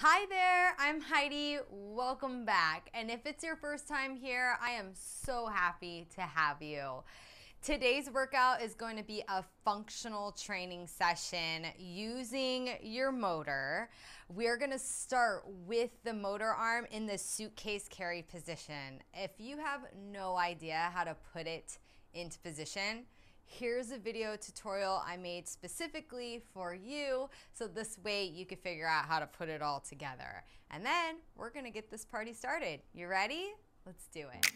Hi there, I'm Heidi. Welcome back. And if it's your first time here, I am so happy to have you. Today's workout is going to be a functional training session using your motor. We're going to start with the motor arm in the suitcase carry position. If you have no idea how to put it into position, here's a video tutorial I made specifically for you, so this way you can figure out how to put it all together. And then we're gonna get this party started. You ready? Let's do it.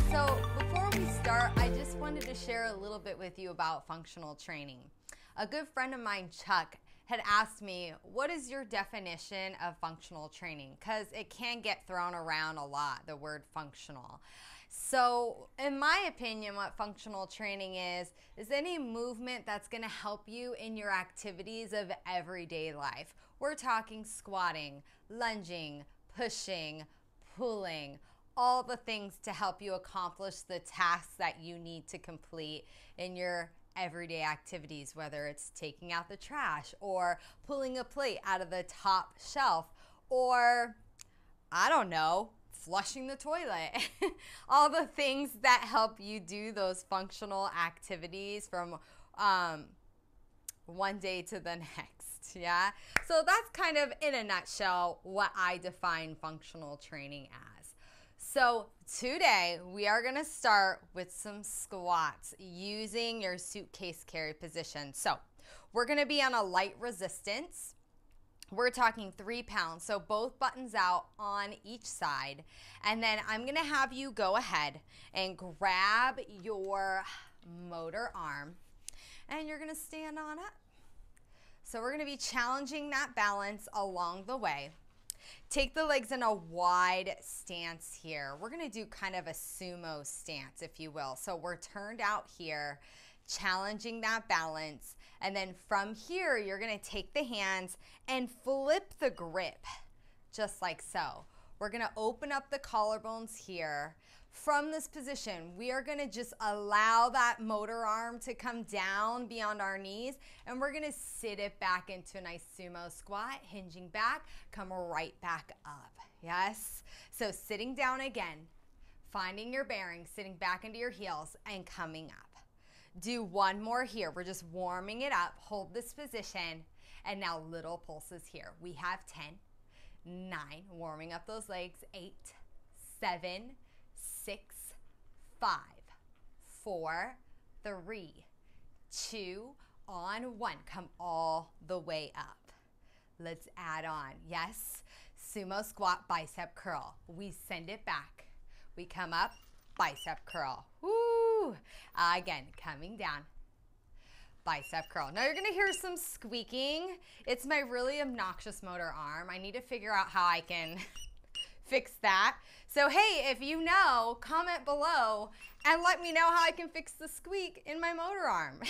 So before we start, I just wanted to share a little bit with you about functional training. A good friend of mine, Chuck, had asked me, what is your definition of functional training? Because it can get thrown around a lot, the word functional. So in my opinion, what functional training is any movement that's going to help you in your activities of everyday life. We're talking squatting, lunging, pushing, pulling, all the things to help you accomplish the tasks that you need to complete in your everyday activities, whether it's taking out the trash or pulling a plate out of the top shelf, or I don't know, flushing the toilet. All the things that help you do those functional activities from one day to the next. Yeah, so that's kind of in a nutshell what I define functional training as. So today we are going to start with some squats using your suitcase carry position. So we're going to be on a light resistance. We're talking 3 pounds, so both buttons out on each side. And then I'm going to have you go ahead and grab your motor arm and you're going to stand on up. So we're going to be challenging that balance along the way. Take the legs in a wide stance here. We're going to do kind of a sumo stance, if you will. So we're turned out here, challenging that balance. And then from here, you're going to take the hands and flip the grip, just like so. We're going to open up the collarbones here. From this position, we are going to just allow that motor arm to come down beyond our knees, and we're going to sit it back into a nice sumo squat, hinging back, come right back up. Yes? So sitting down again, finding your bearing, sitting back into your heels, and coming up. Do one more here. We're just warming it up. Hold this position, and now little pulses here. We have 10, 9, warming up those legs, 8, 7, 6, 5, 4, 3, 2, on 1. Come all the way up. Let's add on. Yes, sumo squat, bicep curl. We send it back. We come up, bicep curl. Woo! Again, coming down, bicep curl. Now you're gonna hear some squeaking. It's my really obnoxious motor arm. I need to figure out how I can fix that. So hey, if you know, comment below and let me know how I can fix the squeak in my motor arm.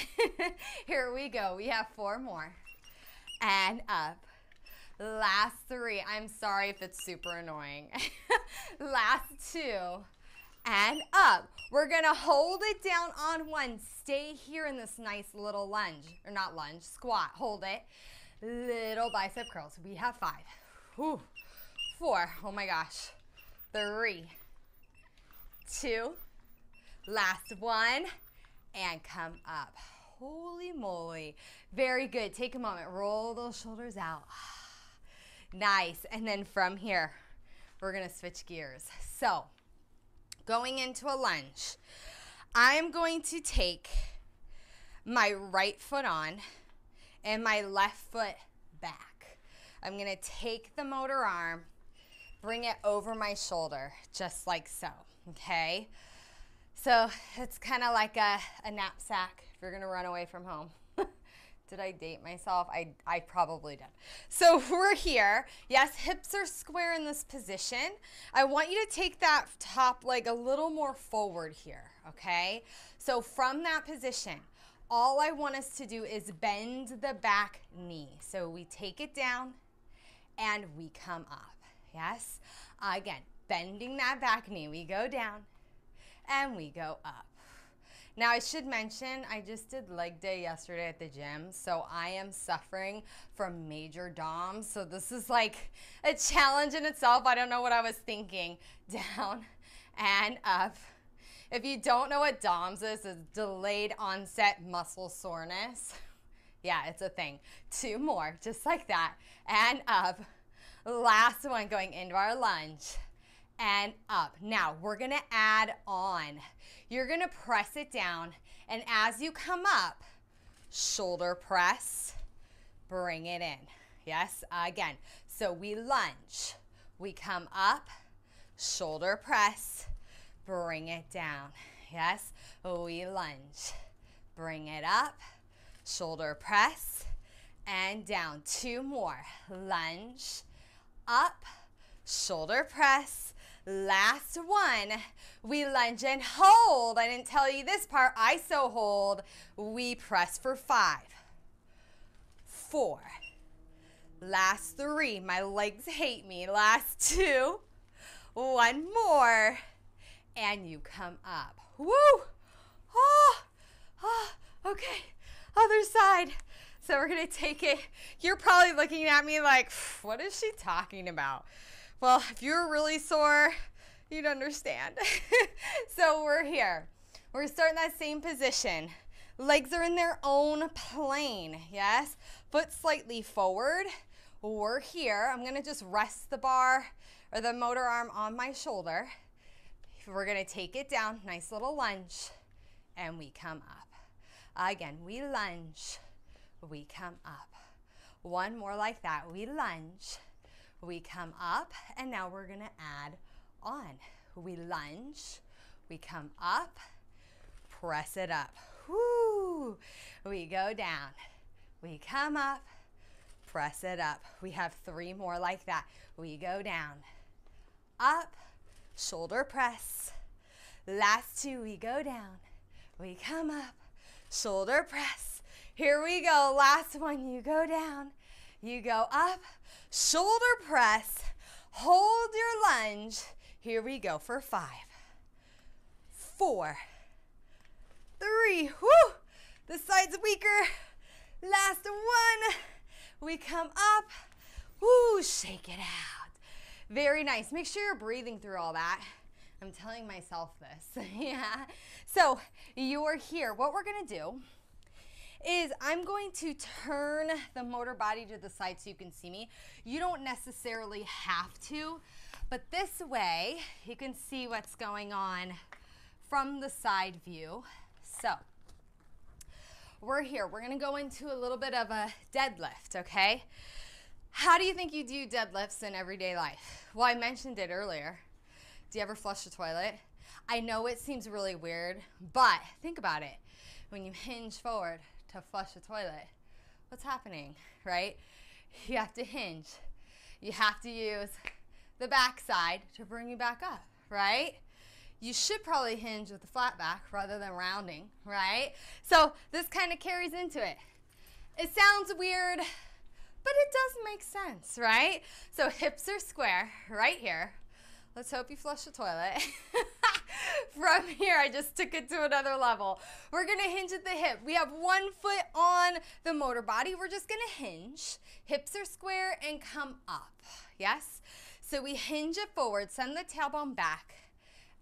Here we go. We have 4 more. And up. Last 3. I'm sorry if it's super annoying. Last 2. And up. We're gonna hold it down on 1. Stay here in this nice little lunge, or not lunge, squat. Hold it. Little bicep curls. We have 5. Whew. 4, oh my gosh, 3, 2, last 1, and come up. Holy moly, very good. Take a moment, roll those shoulders out. Nice, and then from here, we're gonna switch gears. So, going into a lunge, I'm going to take my right foot on and my left foot back. I'm gonna take the motor arm, bring it over my shoulder, just like so, okay? So it's kind of like a knapsack if you're gonna run away from home. Did I date myself? I probably did. So we're here. Yes, hips are square in this position. I want you to take that top leg a little more forward here, okay? So from that position, all I want us to do is bend the back knee. So we take it down and we come up. Yes? Again, bending that back knee. We go down and we go up. Now I should mention, I just did leg day yesterday at the gym, so I am suffering from major DOMs. So this is like a challenge in itself. I don't know what I was thinking. Down and up. If you don't know what DOMs is, it's delayed onset muscle soreness. Yeah, it's a thing. 2 more, just like that, and up. Last one, going into our lunge and up. Now we're gonna add on. You're gonna press it down, and as you come up, shoulder press, bring it in. Yes, again. So we lunge, we come up, shoulder press, bring it down. Yes, we lunge, bring it up, shoulder press, and down. 2 more. Lunge, up, shoulder press. Last one. We lunge and hold. I didn't tell you this part. ISO hold. We press for 5, 4. Last 3. My legs hate me. Last 2. 1 more. And you come up. Woo! Oh, okay. Other side. So we're going to take it. You're probably looking at me like, what is she talking about? Well, if you're really sore, you'd understand. So we're here. We're starting that same position. Legs are in their own plane, yes? Foot slightly forward. We're here. I'm going to just rest the bar or the motor arm on my shoulder. We're going to take it down, nice little lunge, and we come up. Again, we lunge, we come up. 1 more like that. We lunge, we come up, and now we're going to add on. We lunge, we come up, press it up. Woo! We go down, we come up, press it up. We have 3 more like that. We go down, up, shoulder press. Last 2, we go down, we come up, shoulder press. Here we go. Last one, you go down, you go up, shoulder press, hold your lunge. Here we go for 5, 4, 3. Whoo! This side's weaker. Last one. We come up. Woo! Shake it out. Very nice. Make sure you're breathing through all that. I'm telling myself this. Yeah. So you're here. What we're going to do is I'm going to turn the motor body to the side so you can see me. You don't necessarily have to, but this way you can see what's going on from the side view. So we're here. We're going to go into a little bit of a deadlift, okay? How do you think you do deadlifts in everyday life? Well, I mentioned it earlier. Do you ever flush the toilet? I know it seems really weird, but think about it. When you hinge forward to flush the toilet, what's happening, right? You have to hinge. You have to use the back side to bring you back up, right? You should probably hinge with the flat back rather than rounding, right? So this kind of carries into it. It sounds weird, but it does make sense, right? So hips are square right here. Let's hope you flush the toilet. From here, I just took it to another level. We're gonna hinge at the hip. We have 1 foot on the motor body. We're just gonna hinge. Hips are square and come up, yes? So we hinge it forward, send the tailbone back,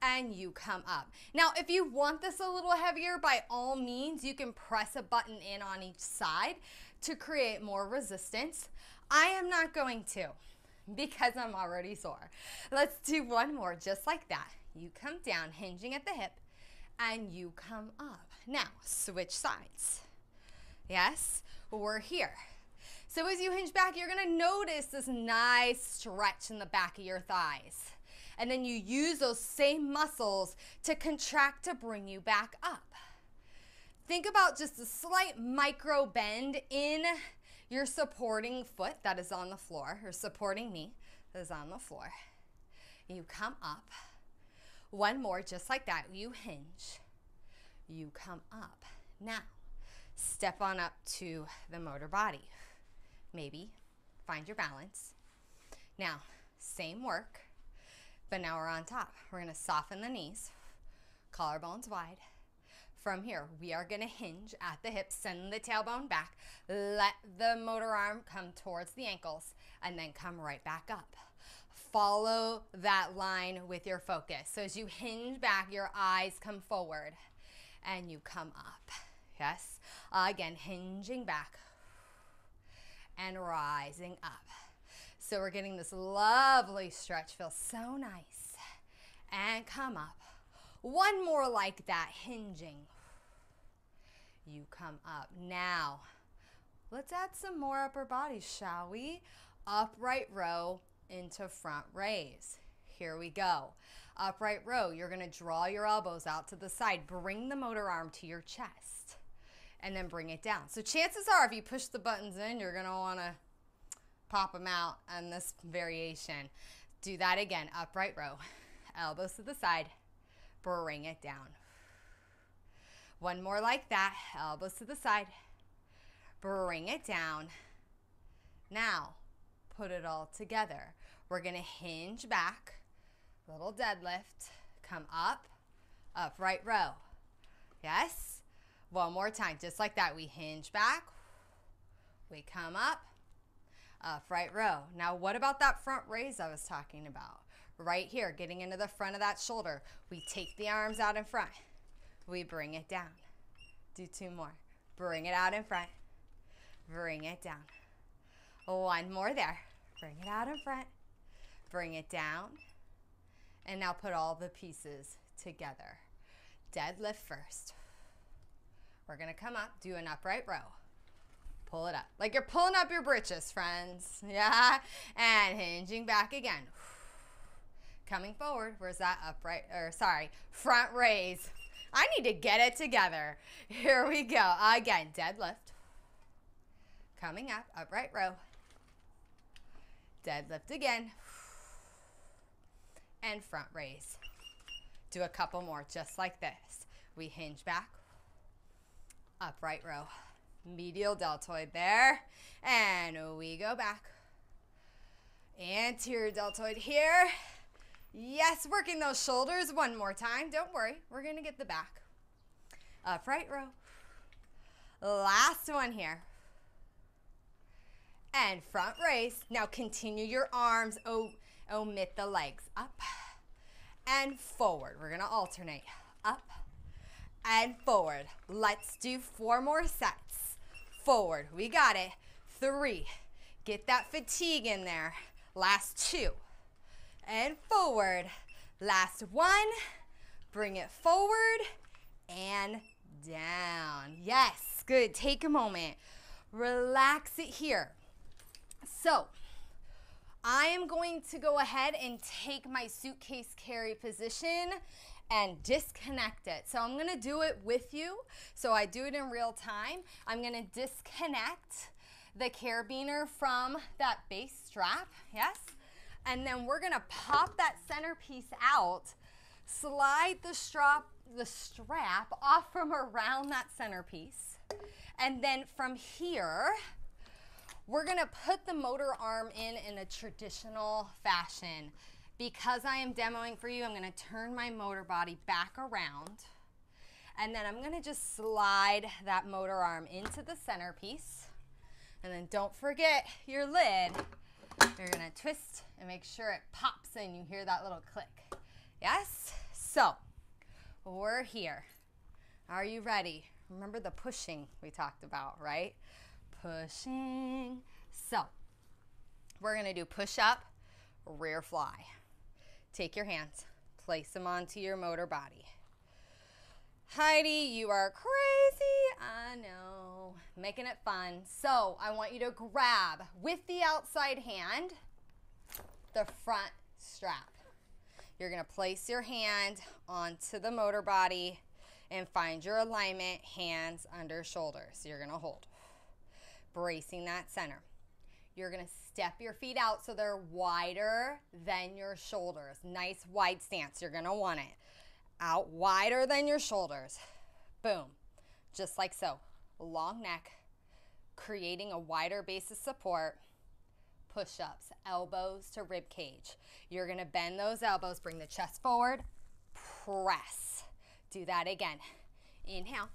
and you come up. Now, if you want this a little heavier, by all means, you can press a button in on each side to create more resistance. I am not going to because I'm already sore. Let's do 1 more, just like that. You come down, hinging at the hip, and you come up. Now, switch sides. Yes, we're here. So as you hinge back, you're gonna notice this nice stretch in the back of your thighs. And then you use those same muscles to contract to bring you back up. Think about just a slight micro bend in your supporting foot that is on the floor, or supporting knee that is on the floor. You come up. 1 more, just like that. You hinge. You come up. Now, step on up to the motor body. Maybe find your balance. Now, same work. But now we're on top. We're gonna soften the knees, collarbones wide. From here, we are gonna hinge at the hips, send the tailbone back, let the motor arm come towards the ankles, and then come right back up. Follow that line with your focus. So as you hinge back, your eyes come forward and you come up. Yes? Again, hinging back and rising up. So we're getting this lovely stretch. Feels so nice. And come up. One more like that, hinging. You come up. Now, let's add some more upper body, shall we? Upright row into front raise. Here we go. Upright row, you're gonna draw your elbows out to the side. Bring the motor arm to your chest and then bring it down. So chances are if you push the buttons in, you're gonna wanna pop them out on this variation. Do that again, upright row. Elbows to the side, bring it down. One more like that, elbows to the side, bring it down. Now, put it all together. We're gonna hinge back, little deadlift, come up, upright row. Yes? One more time, just like that. We hinge back, we come up, upright row. Now what about that front raise I was talking about? Right here, getting into the front of that shoulder. We take the arms out in front. We bring it down. Do two more. Bring it out in front. Bring it down. One more there. Bring it out in front. Bring it down. And now put all the pieces together. Deadlift first. We're gonna come up, do an upright row. Pull it up. Like you're pulling up your britches, friends. Yeah? And hinging back again. Coming forward. Where's that front raise. I need to get it together. Here we go. Again, deadlift. Coming up, upright row. Deadlift again. And front raise. Do a couple more just like this. We hinge back. Upright row. Medial deltoid there. And we go back. Anterior deltoid here. Yes, working those shoulders one more time. Don't worry, we're gonna get the back. Upright row. Last one here. And front raise. Now continue your arms, omit the legs. Up and forward. We're gonna alternate. Up and forward. Let's do 4 more sets. Forward, we got it. 3, get that fatigue in there. Last 2. And forward. Last 1. Bring it forward and down. Yes, good. Take a moment. Relax it here. So, I am going to go ahead and take my suitcase carry position and disconnect it. So I'm gonna do it with you. So I do it in real time. I'm gonna disconnect the carabiner from that base strap, yes? And then we're gonna pop that centerpiece out, slide the strap off from around that centerpiece. And then from here, we're gonna put the motor arm in a traditional fashion. Because I am demoing for you, I'm gonna turn my motor body back around. And then I'm gonna just slide that motor arm into the centerpiece. And then don't forget your lid. You're gonna twist and make sure it pops in. You hear that little click. Yes? So, we're here. Are you ready? Remember the pushing we talked about, right? Pushing. So, we're gonna do push up, rear fly. Take your hands, place them onto your motor body. Heidi, you are crazy. I know. Making it fun. So I want you to grab with the outside hand the front strap. You're going to place your hand onto the motor body and find your alignment, hands under shoulders. You're going to hold. Bracing that center. You're gonna step your feet out so they're wider than your shoulders. Nice wide stance, you're gonna want it. Out wider than your shoulders. Boom, just like so. Long neck, creating a wider base of support. push-ups, elbows to rib cage. You're gonna bend those elbows, bring the chest forward, press. Do that again. Inhale,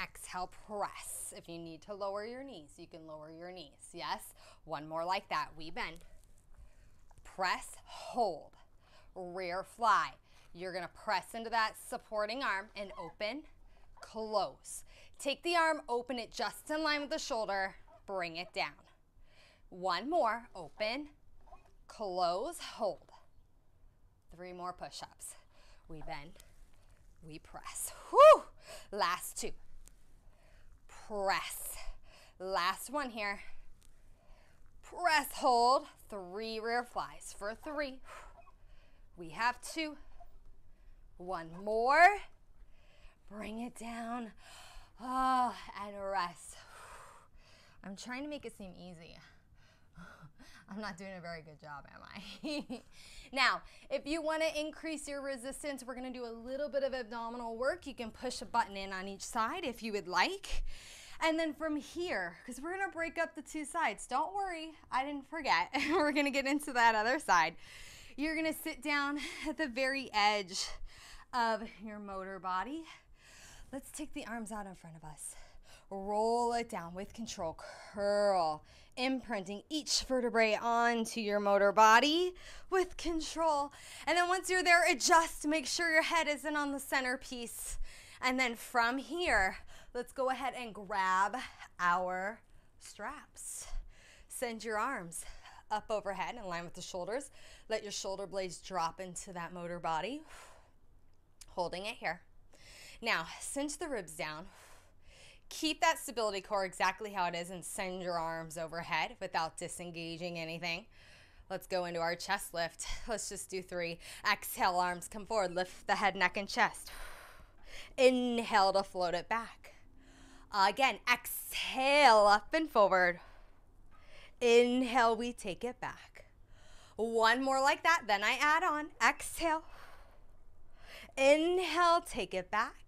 exhale, press. If you need to lower your knees, you can lower your knees, yes? One more like that, we bend. Press, hold, rear fly. You're gonna press into that supporting arm and open, close. Take the arm, open it just in line with the shoulder, bring it down. One more, open, close, hold. 3 more push-ups. We bend, we press. Whew! Last 2. Press. Last one here. Press, hold. 3 rear flies for 3. We have 2. One more. Bring it down. Oh, and rest. I'm trying to make it seem easy. I'm not doing a very good job, am I? Now, if you want to increase your resistance, we're going to do a little bit of abdominal work. You can push a button in on each side if you would like. And then from here, because we're going to break up the 2 sides. Don't worry, I didn't forget. We're going to get into that other side. You're going to sit down at the very edge of your motor body. Let's take the arms out in front of us. Roll it down with control. Curl, imprinting each vertebrae onto your motor body with control. And then once you're there, adjust. Make sure your head isn't on the centerpiece. And then from here, let's go ahead and grab our straps. Send your arms up overhead in line with the shoulders. Let your shoulder blades drop into that motor body. Holding it here. Now, cinch the ribs down. Keep that stability core exactly how it is and send your arms overhead without disengaging anything. Let's go into our chest lift. Let's just do 3. Exhale, arms come forward. Lift the head, neck, and chest. Inhale to float it back. Again, exhale, up and forward. Inhale, we take it back. One more like that, then I add on. Exhale. Inhale, take it back.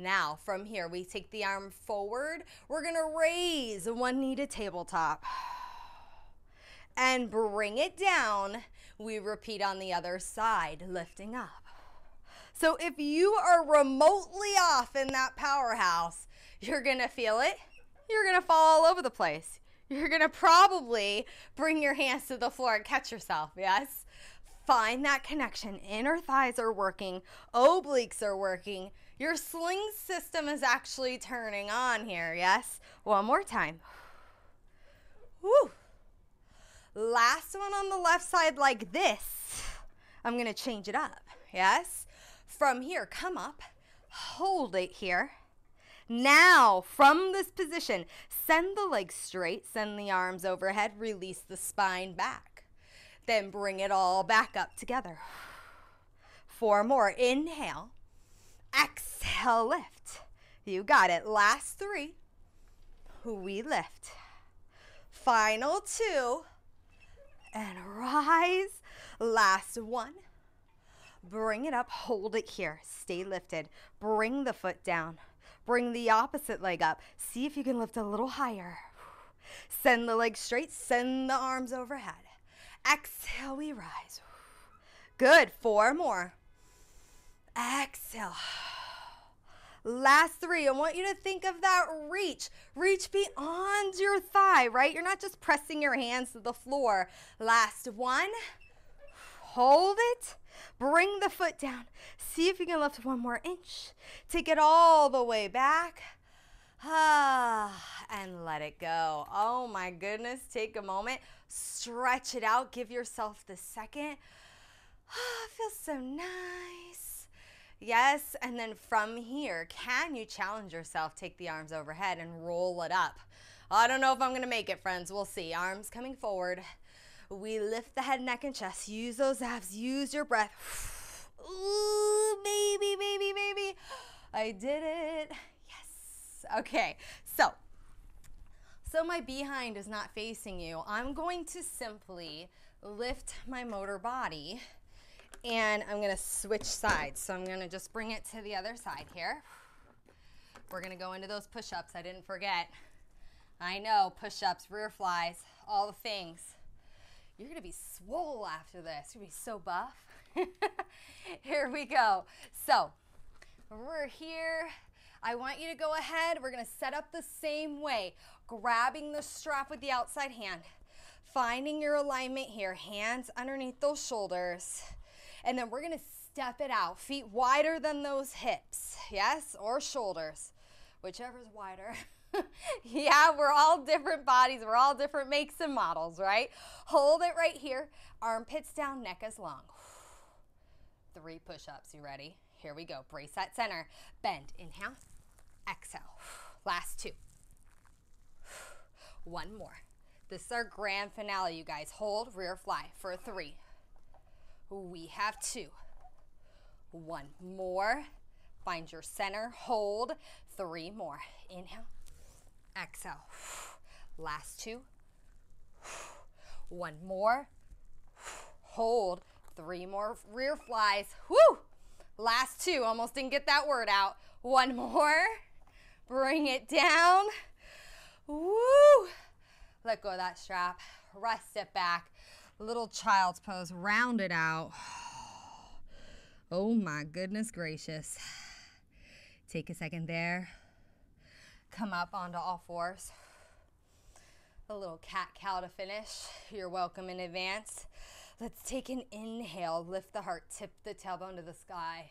Now, from here, we take the arm forward. We're going to raise one knee to tabletop. And bring it down. We repeat on the other side, lifting up. So if you are remotely off in that powerhouse, you're going to feel it. You're going to fall all over the place. You're going to probably bring your hands to the floor and catch yourself, yes? Find that connection. Inner thighs are working. Obliques are working. Your sling system is actually turning on here, yes? One more time. Woo. Last one on the left side like this. I'm going to change it up, yes? From here, come up. Hold it here. Now, from this position, send the legs straight, send the arms overhead, release the spine back. Then bring it all back up together. 4 more. Inhale. Exhale, lift. You got it. Last 3. We lift. Final 2. And rise. Last 1. Bring it up. Hold it here. Stay lifted. Bring the foot down. Bring the opposite leg up. See if you can lift a little higher. Send the legs straight. Send the arms overhead. Exhale, we rise. Good. 4 more. Exhale. Last 3. I want you to think of that reach. Reach beyond your thigh, right? You're not just pressing your hands to the floor. Last 1. Hold it. Bring the foot down. See if you can lift 1 more inch. Take it all the way back. And let it go. Oh my goodness. Take a moment. Stretch it out. Give yourself the second. It feels so nice. Yes, and then from here, can you challenge yourself? Take the arms overhead and roll it up. I don't know if I'm going to make it, friends. We'll see. Arms coming forward. We lift the head, neck, and chest. Use those abs. Use your breath. Ooh, baby, baby, baby. I did it. Yes. Okay, so my behind is not facing you. I'm going to simply lift my motor body, and I'm going to switch sides. So I'm going to just bring it to the other side here. We're going to go into those push-ups. I didn't forget. I know, push-ups, rear flies, all the things. You're gonna be swole after this. You're gonna be so buff. Here we go. So we're here. I want you to go ahead. We're gonna set up the same way, grabbing the strap with the outside hand, finding your alignment here, hands underneath those shoulders, and then we're gonna step it out, feet wider than those hips, yes, or shoulders, whichever's wider. Yeah, we're all different bodies, we're all different makes and models, right? Hold it right here, armpits down, neck as long. 3 push-ups, you ready? Here we go, brace that center, bend, inhale, exhale, last 2. 1 more. This is our grand finale, you guys. Hold, rear fly for 3. We have 2. 1 more. Find your center, hold, 3 more. Inhale, exhale, last 2. 1 more. Hold, 3 more rear flies. Woo! Last 2, almost didn't get that word out. 1 more. Bring it down. Woo! Let go of that strap. Rest it back. Little child's pose. Round it out. Oh my goodness gracious. Take a second there. Come up onto all fours. A little cat-cow to finish. You're welcome in advance. Let's take an inhale. Lift the heart. Tip the tailbone to the sky.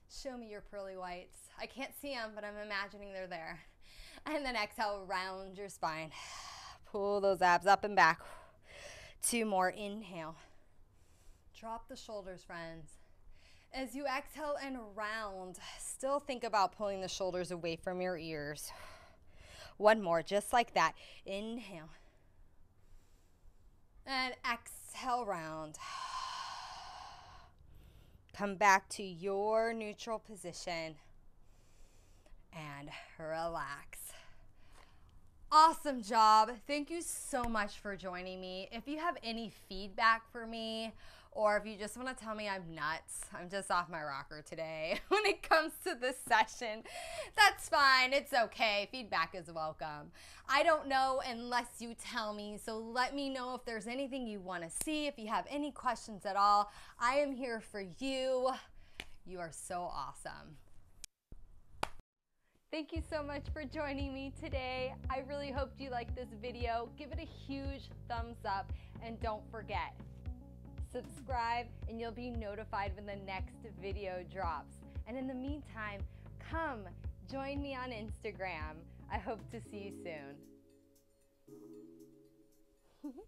Show me your pearly whites. I can't see them, but I'm imagining they're there. And then exhale, round your spine. Pull those abs up and back. 2 more. Inhale. Drop the shoulders, friends. As you exhale and round, still think about pulling the shoulders away from your ears. 1 more, just like that. Inhale. And exhale, round. Come back to your neutral position and relax. Awesome job. Thank you so much for joining me. If you have any feedback for me, or if you just want to tell me I'm nuts, I'm just off my rocker today when it comes to this session, that's fine. It's okay. Feedback is welcome. I don't know unless you tell me, so let me know if there's anything you want to see. If you have any questions at all, I am here for you. You are so awesome. Thank you so much for joining me today. I really hope you liked this video. Give it a huge thumbs up, and don't forget, subscribe and you'll be notified when the next video drops. And in the meantime, come join me on Instagram. I hope to see you soon.